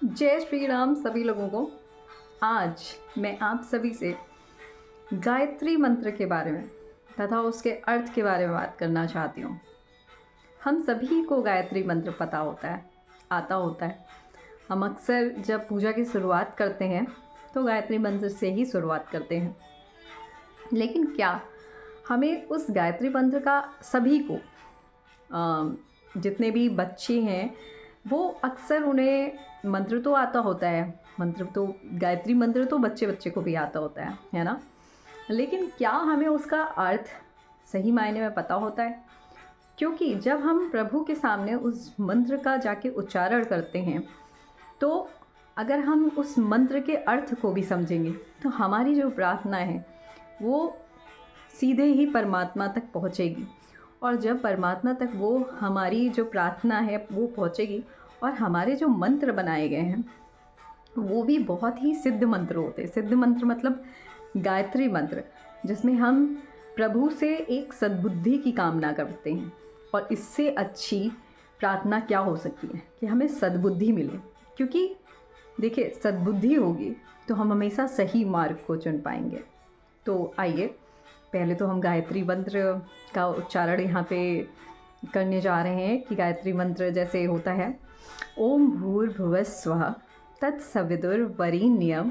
जय श्री राम सभी लोगों को। आज मैं आप सभी से गायत्री मंत्र के बारे में तथा उसके अर्थ के बारे में बात करना चाहती हूँ। हम सभी को गायत्री मंत्र पता होता है, आता होता है। हम अक्सर जब पूजा की शुरुआत करते हैं तो गायत्री मंत्र से ही शुरुआत करते हैं। लेकिन क्या हमें उस गायत्री मंत्र का सभी को जितने भी बच्चे हैं वो अक्सर उन्हें मंत्र तो आता होता है, मंत्र तो गायत्री मंत्र तो बच्चे बच्चे को भी आता होता है ना। लेकिन क्या हमें उसका अर्थ सही मायने में पता होता है? क्योंकि जब हम प्रभु के सामने उस मंत्र का जाके उच्चारण करते हैं तो अगर हम उस मंत्र के अर्थ को भी समझेंगे तो हमारी जो प्रार्थना है वो सीधे ही परमात्मा तक पहुँचेगी। और जब परमात्मा तक वो हमारी जो प्रार्थना है वो पहुँचेगी और हमारे जो मंत्र बनाए गए हैं वो भी बहुत ही सिद्ध मंत्र होते हैं। सिद्ध मंत्र मतलब गायत्री मंत्र, जिसमें हम प्रभु से एक सद्बुद्धि की कामना करते हैं। और इससे अच्छी प्रार्थना क्या हो सकती है कि हमें सद्बुद्धि मिले। क्योंकि देखिए, सद्बुद्धि होगी तो हम हमेशा सही मार्ग को चुन पाएंगे। तो आइए पहले तो हम गायत्री मंत्र का उच्चारण यहाँ पे करने जा रहे हैं कि गायत्री मंत्र जैसे होता है। ओम भूर्भुवः स्वः तत्सवितुर्वरेण्यं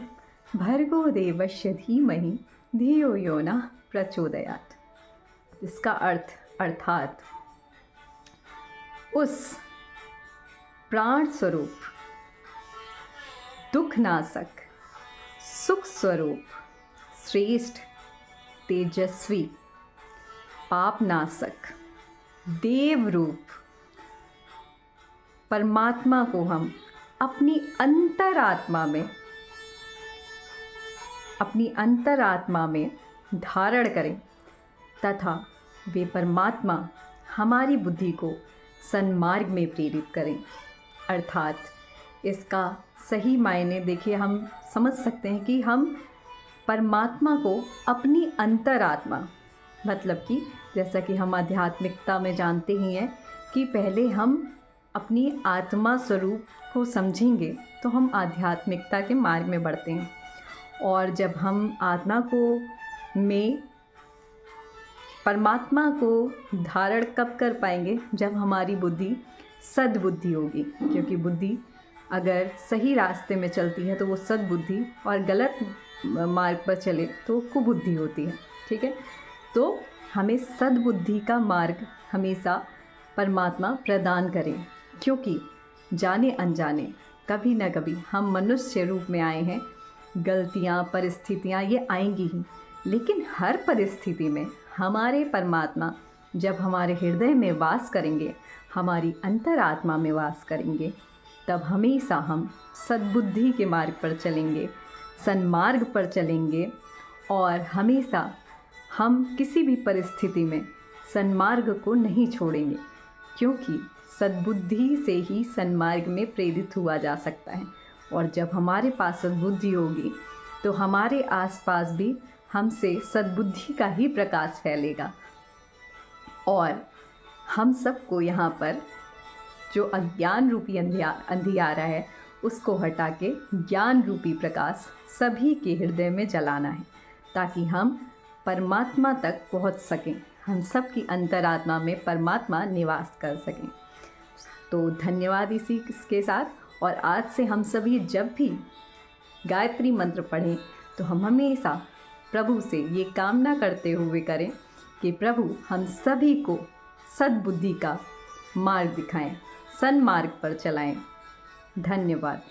भर्गो देवस्य धीमहि धियो यो नः प्रचोदयात्। इसका अर्थ अर्थात उस प्राण स्वरूप, दुखनाशक, सुख स्वरूप, श्रेष्ठ, तेजस्वी, पापनाशक, देव रूप परमात्मा को हम अपनी अंतरात्मा में धारण करें तथा वे परमात्मा हमारी बुद्धि को सन्मार्ग में प्रेरित करें। अर्थात इसका सही मायने देखिए, हम समझ सकते हैं कि हम परमात्मा को अपनी अंतरात्मा, मतलब कि जैसा कि हम आध्यात्मिकता में जानते ही हैं कि पहले हम अपनी आत्मा स्वरूप को समझेंगे तो हम आध्यात्मिकता के मार्ग में बढ़ते हैं। और जब हम आत्मा को में परमात्मा को धारण कब कर पाएंगे? जब हमारी बुद्धि सद्बुद्धि होगी। क्योंकि बुद्धि अगर सही रास्ते में चलती है तो वो सद्बुद्धि, और गलत मार्ग पर चले तो कुबुद्धि होती है। ठीक है, तो हमें सद्बुद्धि का मार्ग हमेशा परमात्मा प्रदान करें। क्योंकि जाने अनजाने कभी ना कभी हम मनुष्य रूप में आए हैं, गलतियाँ, परिस्थितियाँ ये आएंगी ही। लेकिन हर परिस्थिति में हमारे परमात्मा जब हमारे हृदय में वास करेंगे, हमारी अंतरात्मा में वास करेंगे, तब हमेशा हम सद्बुद्धि के मार्ग पर चलेंगे, सन्मार्ग पर चलेंगे। और हमेशा हम किसी भी परिस्थिति में सन्मार्ग को नहीं छोड़ेंगे। क्योंकि सद्बुद्धि से ही सन्मार्ग में प्रेरित हुआ जा सकता है। और जब हमारे पास सद्बुद्धि होगी तो हमारे आसपास भी हमसे सद्बुद्धि का ही प्रकाश फैलेगा। और हम सबको यहाँ पर जो अज्ञान रूपी अंधियारा है उसको हटा के ज्ञान रूपी प्रकाश सभी के हृदय में जलाना है, ताकि हम परमात्मा तक पहुँच सकें, हम सब की अंतरात्मा में परमात्मा निवास कर सकें। तो धन्यवाद इसी के साथ। और आज से हम सभी जब भी गायत्री मंत्र पढ़ें तो हम हमेशा प्रभु से ये कामना करते हुए करें कि प्रभु हम सभी को सद्बुद्धि का मार्ग दिखाएं, सन्मार्ग पर चलाएं। धन्यवाद।